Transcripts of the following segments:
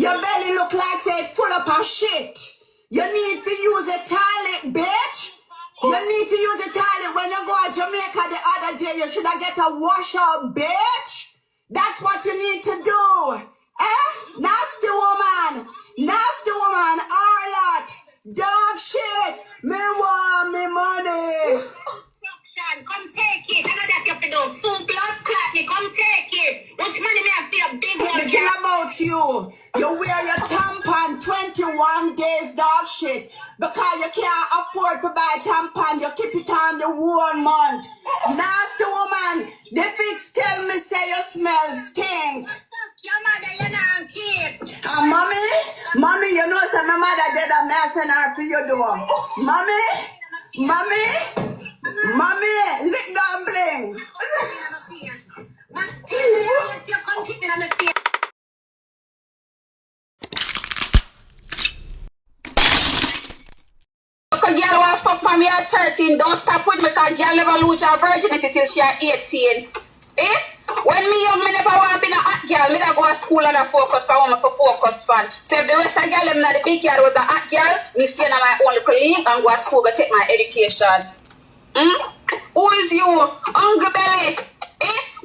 Your belly look like say full up of shit. You need to use a toilet, bitch. You need to use a toilet when you go to Jamaica the other day. You should have get a washout, bitch. That's what you need to do. Nasty woman. Nasty woman. Harlot. Dog shit. Me want me money. Come take it. I know that you have to do. Full blood clot me. Come take it. Which money me have to a big one? The thing about you, you wear your tampon 21 days, dog shit. Because you can't afford to buy tampon. You keep it on the 1 month. Nasty woman. The fix tell me say you smell stink. Your mother, you don't keep. Mommy, you know say my mother dead and I send her for your door. Mommy, lick down Bling. You come keep me on the fear. A girl want fuck from me at 13, don't stop with me because girl never lose her virginity till she at 18. When me young, me never want to be a hot girl. Me don't go to school and a focus for woman for focus fan. So if the rest of girl, them not the big girl was a hot girl, me stay in my own little league and go to school to take my education. Who is you? Hungry belly.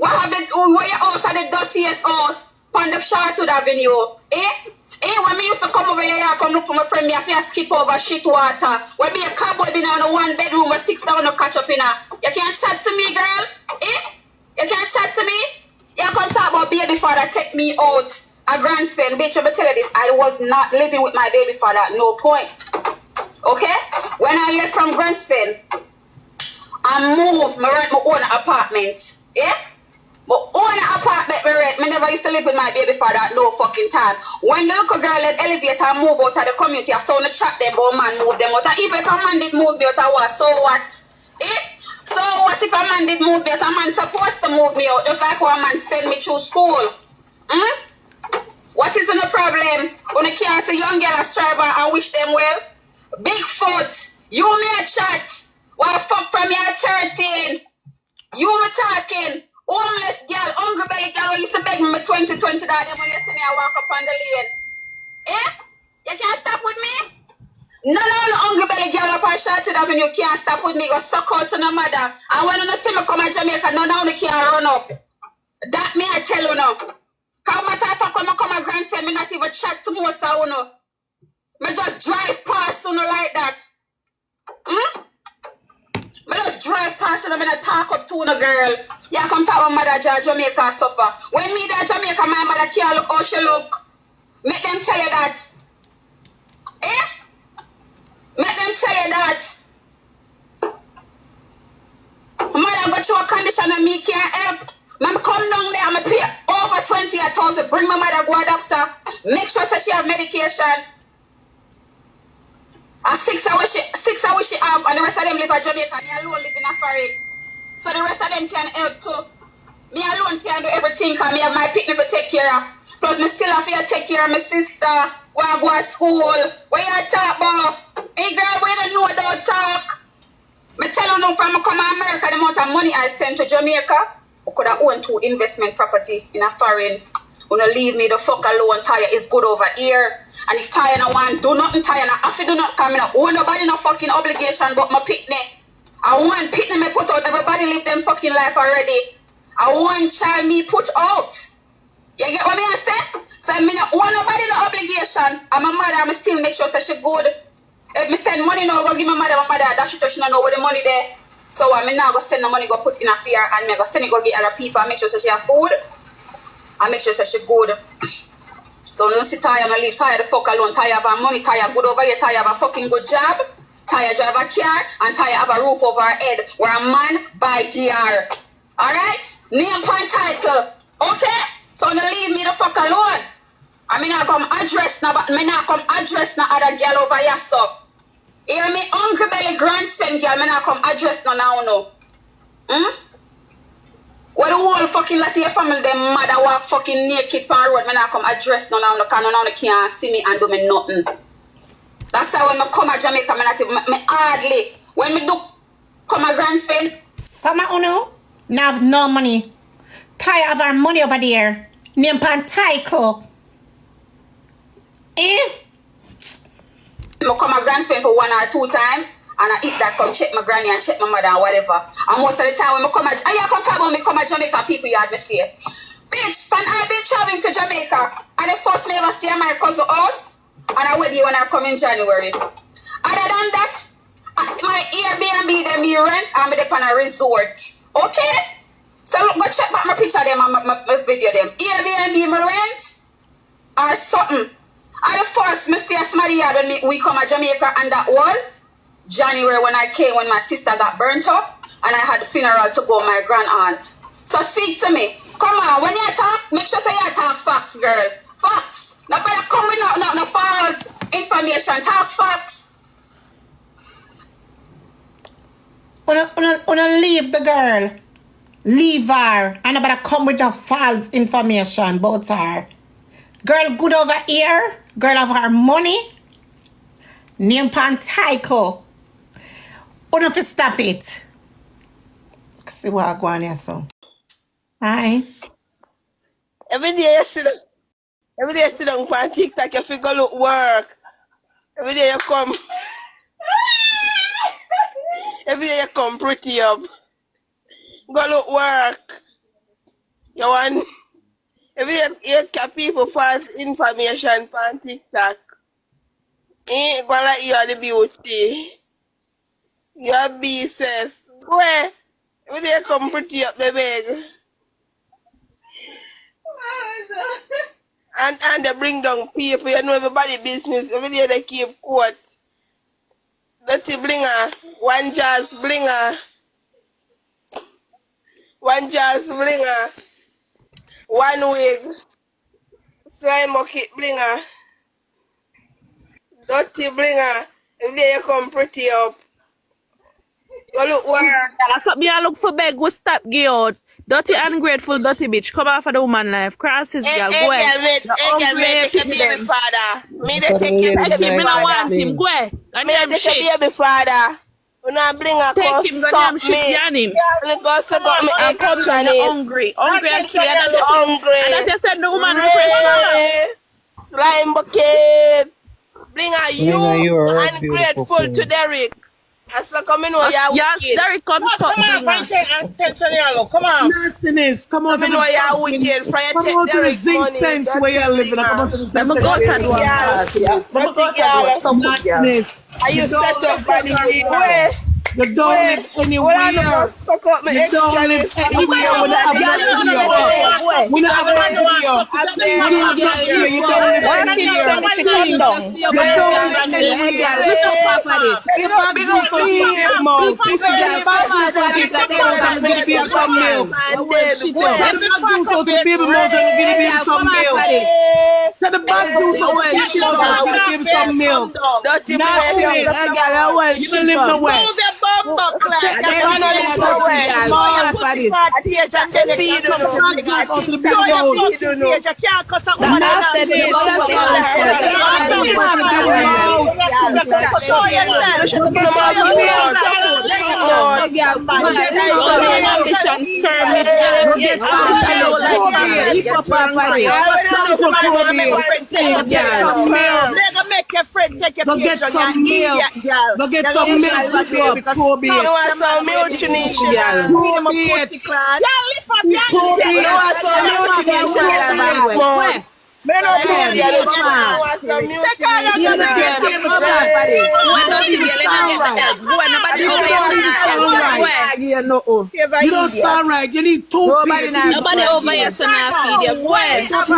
Where your house are the dirtiest house? On the Charlotte Avenue. When me used to come over here, come look for my friend, me have to skip over shit water. When be a cowboy been on a 1 bedroom with 6 down to catch up in her. You can't chat to me, girl. You can't chat to me. You come talk about baby father take me out a grand spend. Bitch, let me tell you this. I was not living with my baby father at no point. Okay? When I left from grand spend, I moved, I rent my own apartment. My own apartment, me rent. Me never used to live with my baby father at no fucking time. When the little girl let elevator and move out of the community, I saw the chat them, but man move them out. And even if a man did move me out, I was, so what? So what if a man did move me out? A man supposed to move me out, just like one man send me through school. What is the problem? When I can't see young girl a strive and wish them well? Bigfoot, you me a chat. What the fuck from you at 13? You me talking. Homeless girl, hungry belly girl, when used to beg me 20 that day when you see me I walk up on the lane. You can't stop with me? No, hungry belly girl up on Charlotte Avenue, you can't stop with me. Go suck out to no mother. And when you see me come to Jamaica, no, now you can't run up. That me I tell you now. Cause matter if I come a grand friend, me not even chat to most of you. Me just drive past you like that. Me just drive past you and I talk up to you, girl. Yeah, come talk about mother Jamaica suffer. When me there Jamaica, my mother can't look how she look. Make them tell you that. Make them tell you that. Mother go through a condition and me can't help. Man come down there and me pay over 20,000. Bring my mother go a doctor. Make sure that she have medication. And 6 hours she have, and the rest of them live at Jamaica. Me alone live in a foreign. So the rest of them can help too. Me alone can do everything because me have my picnic to take care of. Plus me still have to take care of my sister. When I go to school. What you talk about? Hey girl, we don't know don't talk. Me tell you now from I come to America, the amount of money I send to Jamaica, I could have owned 2 investment property in a foreign. Wanna leave me the fuck alone. Toya is good over here. And if Toya no want do nothing, Toya no have to do nothing. Cause me no owe nobody no fucking obligation but my pitney. I want pitney me put out. Everybody live them fucking life already. I want child me put out. You get what me I say? So I mean no owe nobody no obligation. And my mother I still make sure that she good. If me send money now go give my mother that she don't know where the money there. So I mean now go send the money go put in a fear and me go send it go get other people and make sure that she have food. I make sure that she good. So no see Toya no leave Toya the fuck alone. Toya have her money, Toya good over here, Toya have a fucking good job. Toya drive a car and Toya have a roof over her head where a man buy gear. Alright? Name point title. Okay? So no leave me the fuck alone. I mean I come address now, but me not come address no other girl over here stuff. Hear me? Hungry belly grand spend girl, me not come address no now no. Where the whole fucking lot of your family, them mother walk fucking naked per road, me not come address no now, no can't see me and do me nothing. That's why when I come to Jamaica, me hardly. When me do come a grand spend. Some of you now have no money. Toya have our money over there. Name pan title. I come a grand spend for 1 or 2 times, and I eat that, come check my granny and check my mother and whatever. And most of the time when I come at, and you come talk about me come at Jamaica, people yard me stay. Bitch, when I've been traveling to Jamaica, and the first me ever stay at my cousin's house, and I wait you when I come in January. Other than that, my Airbnb, them me rent, I'm on a resort. Okay? So look, go check back my picture them and my video them. Airbnb me rent, or something. And the first, Mr. Asmaria, when we come to Jamaica, and that was January when I came, when my sister got burnt up, and I had a funeral to go with my grand aunt. So speak to me. Come on, when you talk, make sure say you talk facts, girl. Facts. Not better come with no false information. Talk facts. Una leave the girl. Leave her. And I better come with the false information about her. Girl good over here. Girl have her money. Name pan title. Una fi stop it. See what I go on here so. Hi. Every day you sit down on TikTok, you figure look work. Every day you come. Every day you come pretty up. Go look work. You want every day you get people false information on TikTok. Ain't go like you are the beauty. You are beasts. Where? Every day you come pretty up the beg. And they bring down people, you know everybody business. Every day they keep quote. Dirty blinger, one jazz blinger, one wig, slime bucket blinger, dirty blinger. Every day you come pretty up. You look work. That's what me I look for beg. We stop get out. Dirty ungrateful, dirty bitch. Come off of the woman life. Crosses, girl. Go ahead. Hey, girl, me take your baby father. Me they take your Take baby him. Me not want father. him. Go ahead. And Me them they take shit. your baby father. When I bring a Take cause him. Go stop them shit. me. Yannin. When go so got me And come down. You're extra hungry. Hungry and kill. And hungry. that you said the woman request. Slime bucket. Bring a you you are a beautiful ungrateful queen. to Derek. I said, come in, you're Yes, wicked. Derek, come fuck Come on, Bling. attention, yellow. Come on. Nastiness, come out Come in, to the you're wicked. For you come take out to the Derek zinc money. fence where you're living. Come out to the zinc Let me fence. go where to you're the living. Dirty girl. Nastiness. Are you don't set up live body? anywhere. Where? You don't live Well, I'm anywhere. gonna suck up my You don't live extra. anywhere when I have no video. When I have no video. You don't live here. You don't live anywhere. You don't live anywhere. Get back juice out the baby mouth. This is the back juice out the baby mouth and give the baby some milk. Get the back juice out the baby mouth and give the baby some milk. Get the back juice out the baby mouth and give the baby some milk. Dirty Nastiness. You don't live nowhere. Move your bum buckler. Make your friend take your Go get picture. some milk. Go get some milk. Probate. You want some milk, Tunisia? Probate. You want some milk, Tunisia? Me no Yeah, yeah, you want some milk, Tunisia? You don't sound right. You need two feet. Nobody over here to not feed you. Go ahead. Stop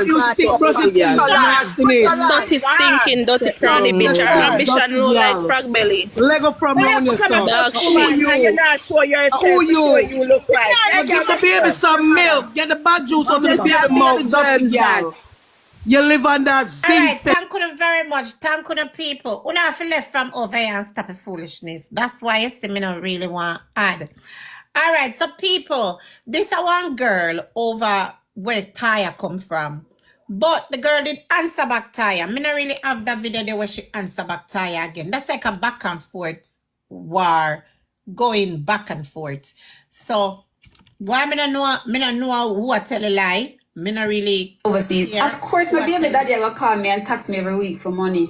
you stick brushing teeth. Nastiness. Dirty stinking, dirty curly bitch. Her ambition low like frog belly. Lego from on yourself. Dog Who shit. you? not show yourself. Who you? Show you look like. Go get the baby some milk. Get the bad juice out of the baby mouth. Dirty girl. You live under zinc. Alright, thank you very much. Thank you people. Una have to left from over here and stop the foolishness. That's why you see me not really want to add. Alright, so people, this is one girl over where Toya come from. But the girl did answer back Toya. Me not really have that video there where she answer back Toya again. That's like a back and forth war going back and forth. So why me not know who I tell a lie? me not really overseas. care Of course, my what baby them. daddy will call me and tax me every week for money.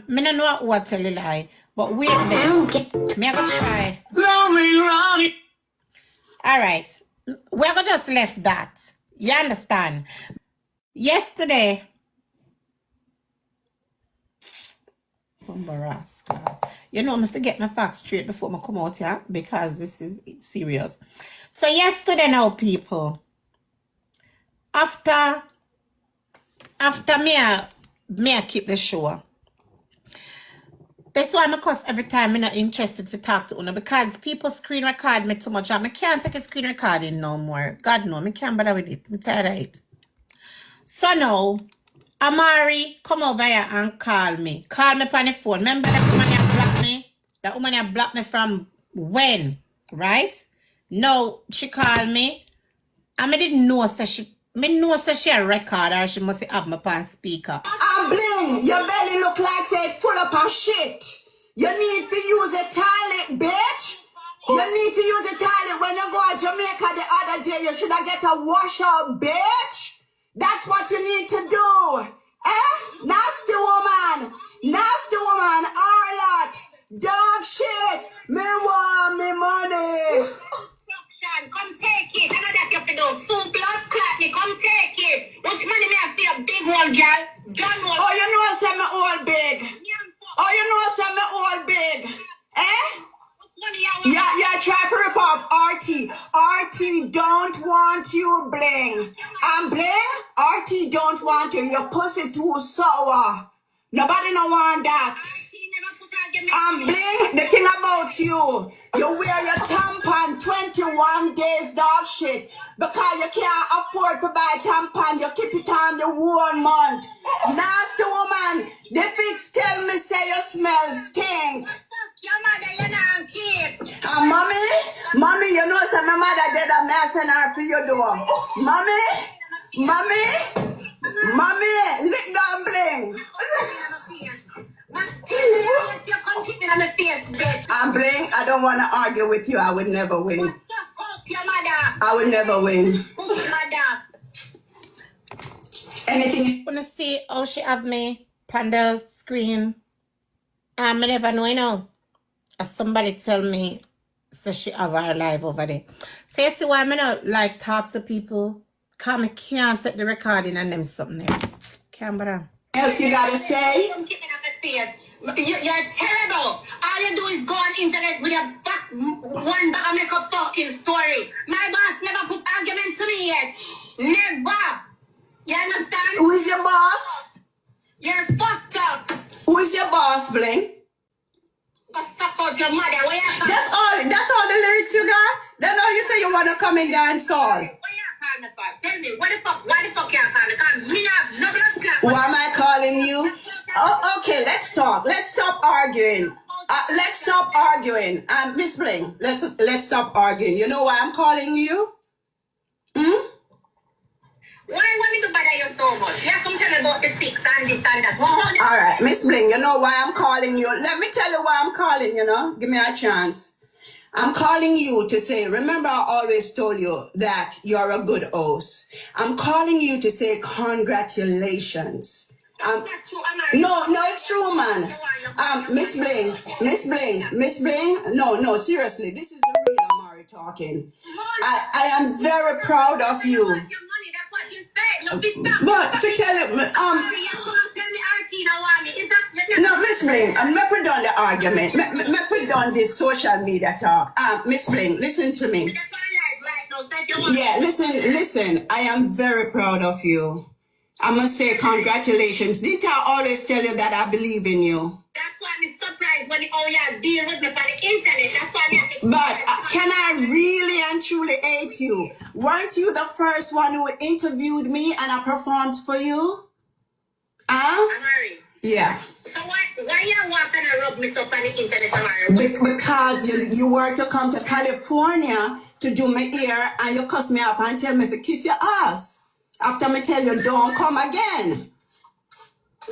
Me no know what tell you lie, but wait there. Me I go try. All right, we're gonna just left that. You understand? Yesterday, you know, I forget my facts straight before I come out here because this is it's serious. So yesterday now, people, after me I keep the show. That's why I'm cuss every time I'm not interested to talk to una because people screen record me too much and I can't take a screen recording no more. God no, I can't bother with it. I'm tired of it. So now, Amari come over here and call me. Call me on the phone. Remember that woman that blocked me? That woman that blocked me from when? Right? No, she called me. And I didn't know so she a record or she must have me on speaker. Bling, your belly look like it's full up of shit. You need to use a toilet, bitch. You need to use a toilet when you go to Jamaica the other day. You should have get a washout, bitch. That's what you need to do. Nasty woman, harlot, dog shit. Me want me money. Come take it. I know that you have to do. Full blood clot me. Come take it. Which money me have to a big one, girl? Done one. Oh, you know say me all big. Oh, you know say me all big. Yeah, try to rip off RT. RT don't want you, Bling. And Bling, RT don't want you. Your pussy too sour. Nobody no want that. Bling, the thing about you wear your tampon 21 days dog shit because you can't afford to buy tampon. You keep it on the 1 month. Nasty woman, the fix tell me say you smell stink. Your mother, you don't keep. Mommy, you know say my mother dead and I send her for your door. Mommy, lick down Bling. Bling, I don't want to argue with you. I would never win. I would never win. Anything You wanna see how she have me on the screen? I never know, you know. Somebody tell me so she have her live over there. So you see why I not like talk to people? Cause I can't take the recording and them something there. Can't bother. else you gotta say? You're terrible. All you do is go on internet with your one bag of make a fucking story. My boss never put argument to me yet. Never. You understand? Who is your boss? You're fucked up. Who is your boss, Bling? Go suck out your mother. Where you That's all the lyrics you got? That's all you say you wanna come and dance all. Where you call me for? Tell me, why the fuck you call me? Because me have no blood clot. Why am I calling you? Oh, okay, let's talk. Let's stop arguing. Miss Bling, let's stop arguing. You know why I'm calling you? Why want me to bother you so much? You have to tell me about the sticks and this and that. All right, Miss Bling, you know why I'm calling you? Let me tell you why I'm calling you, know? Give me a chance. I'm calling you to say, remember I always told you that you're a good host. I'm calling you to say congratulations. No, it's true, man. Miss Bling. No, seriously, this is the real Amari talking. I am very proud of you. But to tell him, no, Miss Bling, let me done the argument. Let me done this social media talk. Miss Bling, listen to me. Yeah, listen. I am very proud of you. I must say congratulations. Didn't I always tell you that I believe in you? That's why I'm surprised when you deal with me on the internet. That's why I'm But can I really and truly hate you? Weren't you the first one who interviewed me and I performed for you? Amari. Yeah. So why you walking and rub me up on the internet, Amari? Because you were to come to California to do my hair and you cuss me up and tell me to kiss your ass. After me tell you don't come again.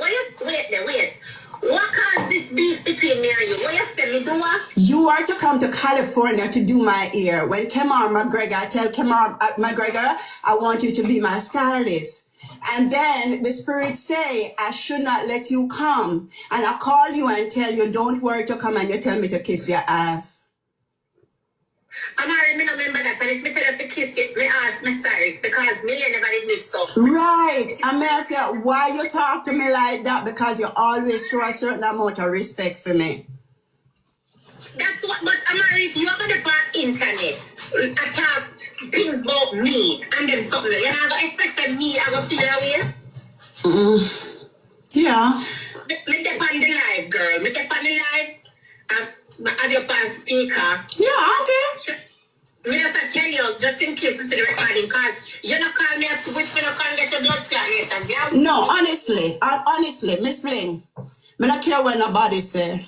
Wait. What caused this beef between me and you? What you said me do what? You are to come to California to do my hair. When Kemar McGregor, I tell Kemar McGregor, I want you to be my stylist. And then the spirit say, I should not let you come. And I call you and tell you, don't worry to come, and you tell me to kiss your ass. Amari, me no remember that. And if me tell you to kiss you, me ask me sorry. Because me and never did live so. Right. I may say, why you talk to me like that? Because you always show a certain amount of respect for me. That's what, but Amari, if you're going to put internet, talk things about me, and then something, you're not going to expect that me, I go feel that way? Yeah. Me take on the live, girl. Me take on the live. As your past speaker. Yeah, okay. Me just tell you, just in case you see the recording, because you don't call me up which me not can get your blood clot. Yeah? No, honestly, Miss Bling, me not care what nobody say.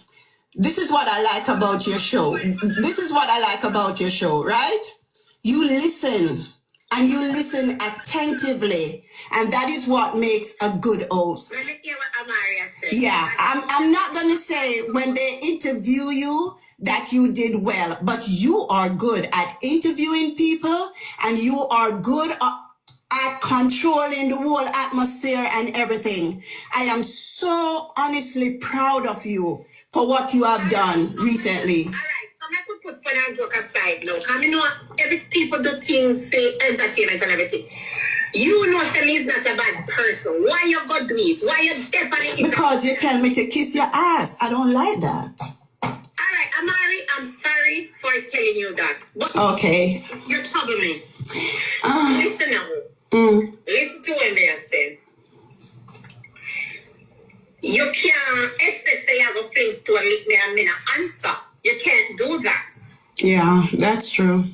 This is what I like about your show. This is what I like about your show, right? You listen, and you listen attentively, and that is what makes a good host. Let me hear what Amari said. Yeah, I'm not gonna say when they interview you that you did well, but you are good at interviewing people, and you are good at controlling the whole atmosphere and everything. I am so honestly proud of you for what you have done recently. All right, so I could put fun and joke aside now. Because I know every people do things for entertainment and everything. You know Sally is not a bad person. Why you go do it? Why you definitely... Because you tell me to kiss your ass. I don't like that. All right, Amari, I'm sorry for telling you that. But okay. You trouble me. Listen now. Listen to what they are saying. You can't expect say you have a things to meet me and me not answer. You can't do that. Yeah, that's true.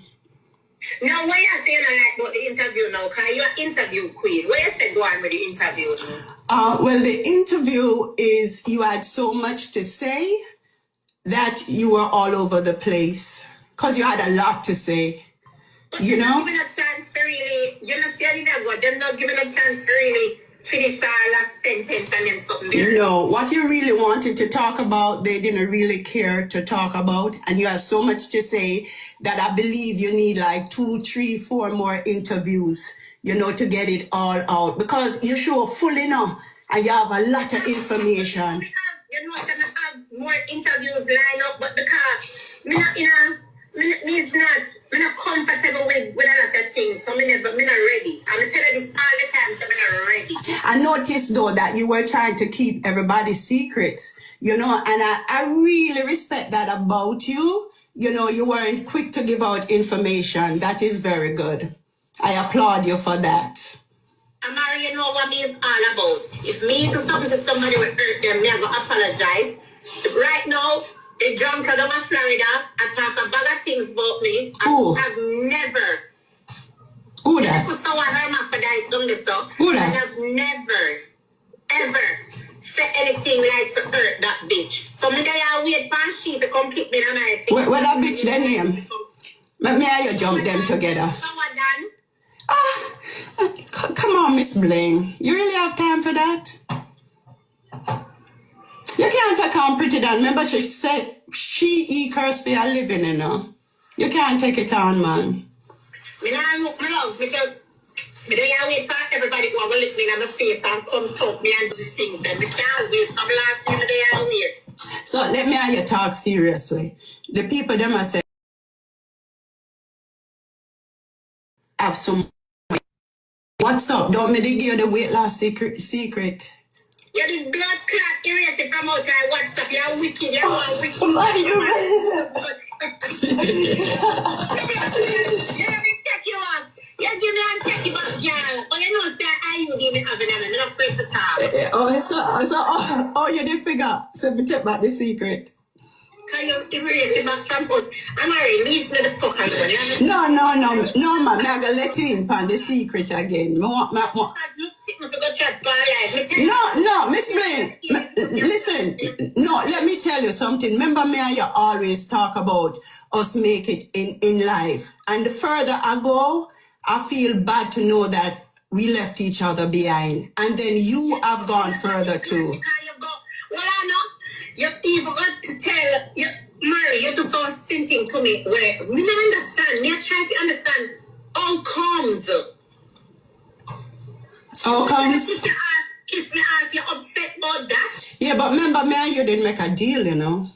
Now, why you saying like about the interview now? Because you're an interview queen. What you said go on with the interview now? Well, the interview is you had so much to say that you were all over the place. Because you had a lot to say. But you know? Not giving a chance to really, you know, see that what? They're not giving a chance to really finish our last sentence and then something there. No, what you really wanted to talk about, they didn't really care to talk about. And you have so much to say that I believe you need like 2, 3, 4 more interviews, you know, to get it all out. Because you show full enough and you have a lot of information. You know, I have more interviews lined up, but because me not, you know, me not comfortable with a lot of things, so me not ready. I'm telling you this all the time, so me not ready. I noticed though that you were trying to keep everybody's secrets, you know, and I really respect that about you. You know, you weren't quick to give out information. That is very good. I applaud you for that. Amari, you know what me is all about. If me do something to somebody will hurt them, me I go apologize. Right now, the drunk out of Florida, I talk a bag of things about me. Ooh. I have never. Who that? Who that? I have never, ever said anything like to hurt that bitch. So me I wait for she to come kick me in my face. What that bitch their name? Me and you jump them together. Come on, Miss Bling. You really have time for that? You can't take on Pretty Dan. Remember she said she curse for a living, you know. You can't take it on, man. Me love because me don't wait for everybody to go look me in my face and come talk me and do things. And me can't wait for the last time they wait. So let me hear you talk seriously. The people them are saying have some. What's up? Don't me give you the weight loss secret? You're the blood clot erase from out my WhatsApp. You're wicked. You're wicked. You give me and take you back, girl. But you know that I you give me having a little place to talk. You did figure. So me take back the secret. Can you erase it back from us? Amari, leave me the fuck alone. No, man. I'm gonna let you in on the secret again. No, Miss Bling. Listen, no, let me tell you something. Remember me and you always talk about us make it in life. And the further I go, I feel bad to know that we left each other behind. And then you have gone further too. Well, I know. You even got to tell you, Mary, you do so something to me where me not understand. Me try to understand outcomes. Outcomes? If me ask you upset about that, Yeah, but remember me and you didn't make a deal, you know.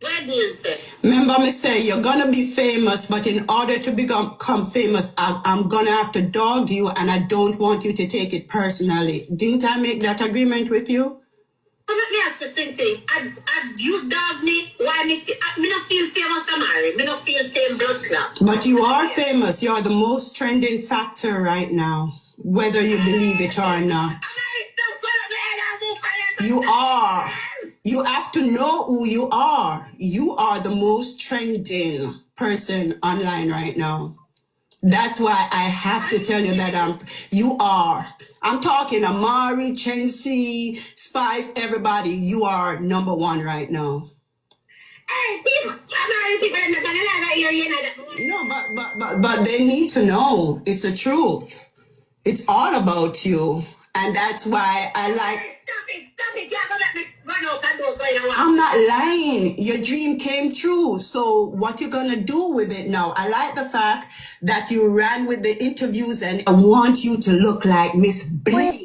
what do you say? Remember me say you're gonna be famous, but in order to become famous, I'm gonna have to dog you, and I don't want you to take it personally. Didn't I make that agreement with you? I'm not ask the same thing. You dog me. Why me? Me not feel famous, Amari. Me not feel same blood clot. But you are famous. You're the most trending factor right now, whether you believe it or not. You are. You have to know who you are. You are the most trending person online right now. That's why I have to tell you that you are. I'm talking Amari, Chensi, Spice, everybody. You are number one right now. Hey, people, Amari, people are not gonna lie about you know that. No, but they need to know. It's the truth. It's all about you. And that's why I like... Stop it. You're gonna let me run out and do going around. I'm not lying. Your dream came true. So what you gonna do with it now? I like the fact that you ran with the interviews, and I want you to look like Miss Bling.